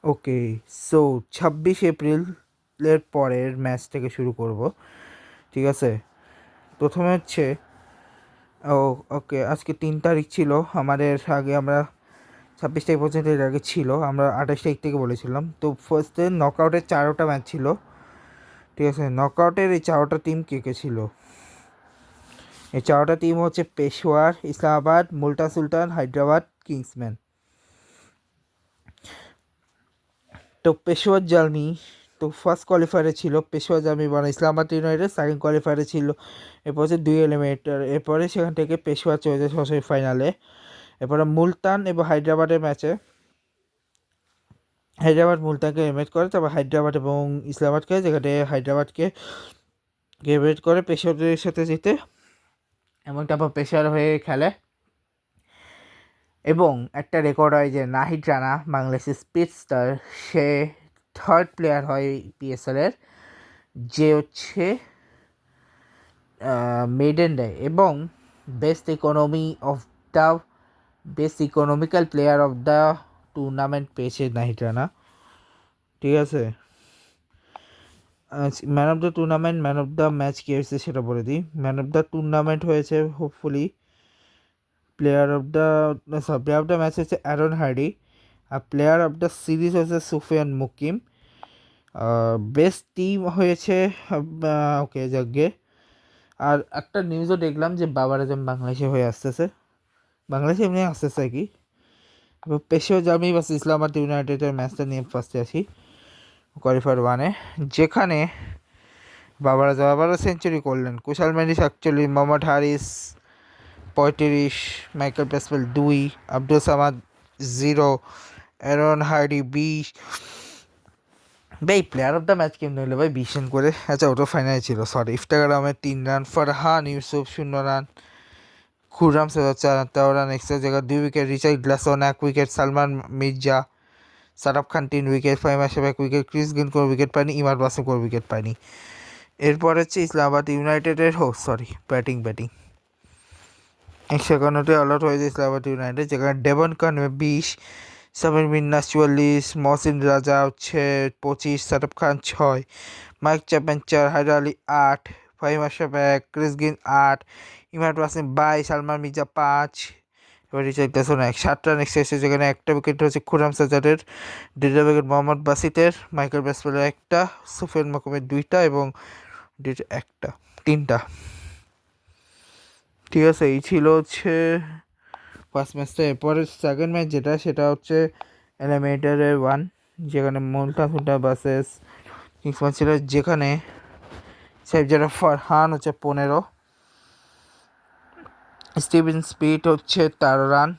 ওকে, so 26 এপ্রিলের পরের match থেকে শুরু করব। ঠিক আছে, প্রথমে হচ্ছে ও ওকে, আজকে 3 তারিখ ছিল আমাদের। আগে আমরা 26 তারিখ পর্যন্ত, এর আগে ছিল আমরা 28 তারিখ থেকে বলেছিলাম। তো ফার্স্টে নকআউটের 4টা ম্যাচ ছিল। ঠিক আছে, নকআউটের এই 4টা টিম কে কে ছিল? এই 4টা টিম হচ্ছে পেশোয়ার, ইসলামাবাদ, মুলতান সুলতান, হায়দ্রাবাদ, কিংসম্যান। তো পেশোয়ার জার্মি তো ফার্স্ট কোয়ালিফায়ারে ছিল পেশোয়ার জার্মি বনাম ইসলামাবাদ ইউনাইটেড। সেকেন্ড কোয়ালিফায়ারে ছিল, এরপর হচ্ছে 2 এলিমিনেটর। এরপরে সেখান থেকে পেশোয়ার চলে যায় সরাসরি ফাইনালে। এরপরে মুলতান এবং হায়দ্রাবাদের ম্যাচে হায়দ্রাবাদ মুলতানকে এলিমিনেট করে, তারপর হায়দ্রাবাদ এবং ইসলামাবাদকে, যেখানে হায়দ্রাবাদকে এলিমিনেট করে পেশোয়ারের সাথে জিতে, এবং তারপর পেশোয়ার হয়ে খেলে। এবং একটা রেকর্ড হয় যে নাহিদ রানা, বাংলাদেশের স্পিড স্টার, সে থার্ড প্লেয়ার হয় পিএসএলের যে হচ্ছে মেডেন দেয়, এবং best economical player of the tournament পেয়েছে নাহিদ রানা। ঠিক আছে, man of the tournament, man of the match কী হয়েছে সেটা বলে দিই। ম্যান অফ দ্য টুর্নামেন্ট হয়েছে hopefully player of the match হচ্ছে অ্যারন হার্ডি, আর প্লেয়ার অফ দ্য সিরিজ হচ্ছে সুফিয়ান মুকিম। বেস্ট টিম হয়েছে ওকে যাকে। আর একটা নিউজও দেখলাম যে বাবার আজম বাংলাদেশে হয়ে আসতেছে, বাংলাদেশে এমনি আসতেছে আর কি। পেশোয়ার জার্মি বাস ইসলামাবাদ ইউনাইটেডের ম্যাচটা নিয়ে ফার্স্টে আসি, কোয়ালিফায়ার 1-এ, যেখানে বাবার আজম আবারও সেঞ্চুরি করলেন। Kusal Mendis 41, Mohammad Haris 35, Michael Bracewell 2, Abdul Samad 0, Aaron Hardie 20। ভাই প্লেয়ার অফ দ্য ম্যাচ কেমন হলো ভাই? 20 রান করে। আচ্ছা, ওটা ফাইনালে ছিল, sorry. Iftikhar Ahmed 3 run, Farhan Yousuf 0 run, Khurram Shahzad 4 run, 13 run extra জায়গা 2 wicket, Richard Gleeson 1 wicket, Salman Mirza, Saraf Khan 3 wicket, Faheem Ashraf 1 wicket, Chris Gayle কোনো উইকেট পায়নি, ইমাদ ওয়াসিম কোনো উইকেট পায়নি। এরপর হচ্ছে ইসলামাবাদ ইউনাইটেডের ব্যাটিং 51তে অল আউট হয়েছে ইসলামাবাদ ইউনাইটেড, যেখানে ডেভন কনওয়ে 20, সামির মিন্নাস 44, মহসিন রাজা হচ্ছে 25, Saraf Khan 6, Mike Chapman 4, Haider Ali 8, Faheem Ashraf 1, Chris Gayle 8, Imad Wasim 22, Salman Mirza 5, এবার রিচার্ড গ্লাসন 1। 7 রান এক্সট্রা, যেখানে একটা উইকেট হচ্ছে খুররাম সাজাদের, 1.5 উইকেট মোহাম্মদ বাসিতের, মাইকেল ব্যাসওয়েলের 1টা, সুফিয়ান মাকুমের 2টা এবং একটা 3টা। ঠিক আছে, এই ছিল হচ্ছে ফার্স্ট ম্যাচটা। এরপরে সেকেন্ড ম্যাচ যেটা, সেটা হচ্ছে এলিমিনেটরের 1, যেখানে মুলতান সুলতান ভার্সেস কিংসম্যান ছিল, যেখানে সাইফজাদা ফারহান হচ্ছে 15, স্টিভেন স্পিড হচ্ছে 13 run,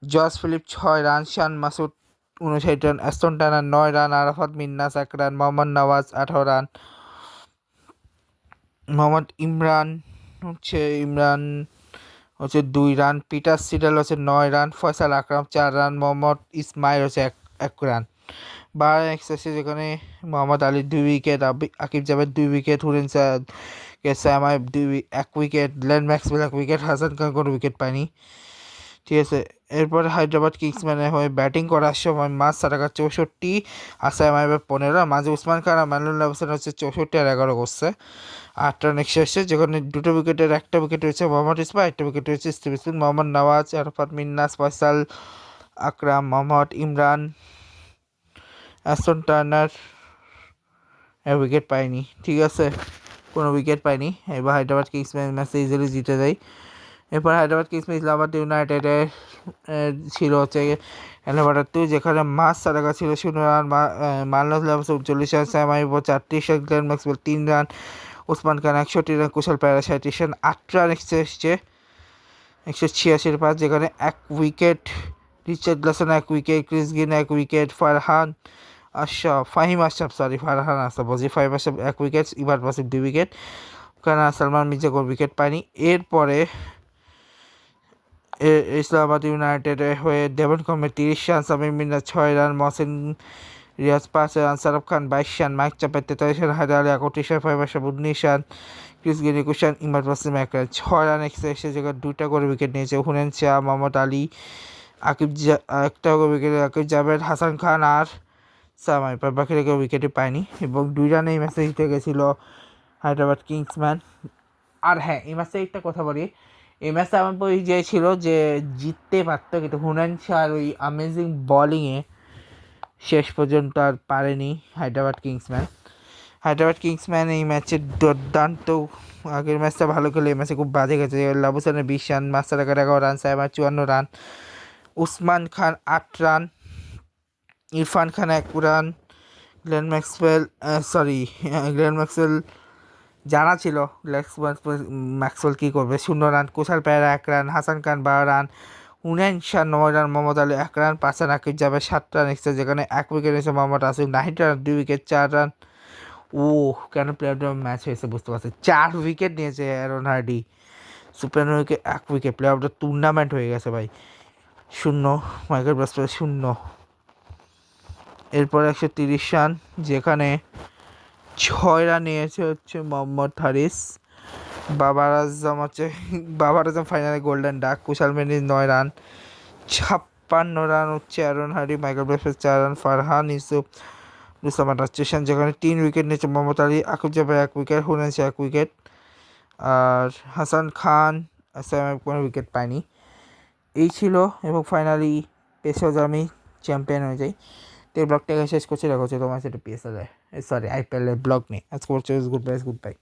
Josh Philippe 6 run, Shan Masood 59 run, Ashton Turner 9 run, Arafat Minhas 1 run, Mohammad Nawaz 18 run, Mohammad Imran হচ্ছে 2 রান, পিটার সিডাল হচ্ছে 9 রান, ফয়সাল আকরাম 4 রান, মোহাম্মদ ইসমাইল হচ্ছে 1 রান। 12 রান এক্সট্রা, যেখানে মোহাম্মদ আলী 2 উইকেট, আকিব জাভেদ 2 উইকেট, হুরেন সামাইব 1 wicket, Glenn Maxwell 1 wicket, Hasan Khan কোনো উইকেট পায়নি। ঠিক আছে, এরপরে হায়দ্রাবাদ কিংসম্যানের হয়ে ব্যাটিং করার সময় মাস সারাকা 64, আসাম আইবের 15, মাঝে উসমান খান আর মাইনুল হোসেন হচ্ছে 64 আর 11 করছে। 8 রান এক্সট্রা, যেখানে 2টো উইকেটের 1টা উইকেট রয়েছে মোহাম্মদ ইসমাইল, 1টা উইকেট রয়েছে Steve Smith, Mohammad Nawaz, Arafat Minhas, Faisal Akram, Mohammad Imran, Ashton Turner wicket পায়নি। ঠিক আছে, কোনো উইকেট পায়নি। এবার হায়দ্রাবাদ কিংস ম্যাচে ইজিলি জিতে যায়। এরপর হায়দ্রাবাদ কিংস ইসলামাবাদ ইউনাইটেডের ছিল হচ্ছে এলিমিনেটর 2, যেখানে মাস সারাকা ছিল 0 run, মানলাস 39 run, Saim Ayub 34 run, Glenn Maxwell 3 run, Usman Khan 61 run, Kusal Perera 37 run, 8 run এসছে 186 পাঁচ, যেখানে 1 wicket Richard Gleeson 1 wicket, Chris Gayle 1 wicket, Faheem Ashraf Faheem Ashraf 1 wicket, Imad Wasim 2 wicket, কারণ সালমান মির্জা কোনো উইকেট পায়নি। এরপরে ইসলামাবাদ ইউনাইটেডের হয়ে Devon Conway 30 run, Sameer Mirza 6 run, Mohsin Riaz 5 run, Saraf Khan 22 run, Mike Chapman 43 run, Haider Ali 31 run, Faheem Ashraf 19 run, Chris Gayle 21 run, Imad Wasim 1 run. 6 run extra, জায়গায় 2টা করে উইকেট নিয়েছে হুনেন শাহ, মোহাম্মদ আলী একটা উইকেটে আকিব জাভেদ, হাসান খান আর সামাই, বাকিরা কেউ উইকেটই পায়নি এবং 2 রানে এই ম্যাচে জিতে গেছিলো হায়দ্রাবাদ কিংসম্যান। আর হ্যাঁ, এই ম্যাচে একটা কথা বলি, এই ম্যাচে আমার পরিচয় ছিল যে জিততে পারতো, কিন্তু হুনায়ন শাহর ওই অ্যামেজিং বলিংয়ে শেষ পর্যন্ত আর পারেনি হায়দ্রাবাদ কিংসম্যান এই ম্যাচে দুর্দান্ত। আগের ম্যাচটা ভালো খেলে এই ম্যাচে খুব বাজে গেছে। লাবুসানের 20 রান, মাস্টারাকার 11 রান, সাইমার 54 run, Usman Khan 8 run, Irfan Khan 1 run, Glenn Maxwell জানা ছিল ম্যাক্সওয়েল কী করবে, 0 run, Kusal Perera 1 run, Hasan Khan 12 run, Hunain Shah 9 run, Mohammad Ali 1 run, 5 run Aqib Javed 7 run extra, যেখানে 1 উইকেট নিয়েছে Mohammad Asif 9 run, 2 wicket 4 run. কেন প্লেয়ার অফ দ্য ম্যাচ হয়েছে বুঝতে পারছি, 4 উইকেট নিয়েছে Aaron Hardie, super wicket 1 wicket, player of the tournament হয়ে গেছে ভাই। 0 মাইকেল ব্রাসফোর্ড 0। এরপর 130 রান, যেখানে 6 রান নিয়েছে হচ্ছে মোহাম্মদ হারিস, বাবার আজম ফাইনালে golden duck, Kusal Mendis 9 run, 56 run হচ্ছে Aaron Hardie, Michael Bracewell 4 run, Farhan Yousuf Rustam 38 run, যেখানে 3 উইকেট নিয়েছে মোহাম্মদ আলী, আকিব জাভেদ 1 উইকেট, হুনায়ন শাহ 1 উইকেট, আর হাসান খান কোনো উইকেট পায়নি। এই ছিল, এবং ফাইনালি পেসার আমি চ্যাম্পিয়ন হয়ে যাই। তো এই ব্লগটাকে শেষ করছি, দেখা হচ্ছে তোমার সাথে PSL আইপিএল ব্লগ নিয়ে। আজকে গুড বাই।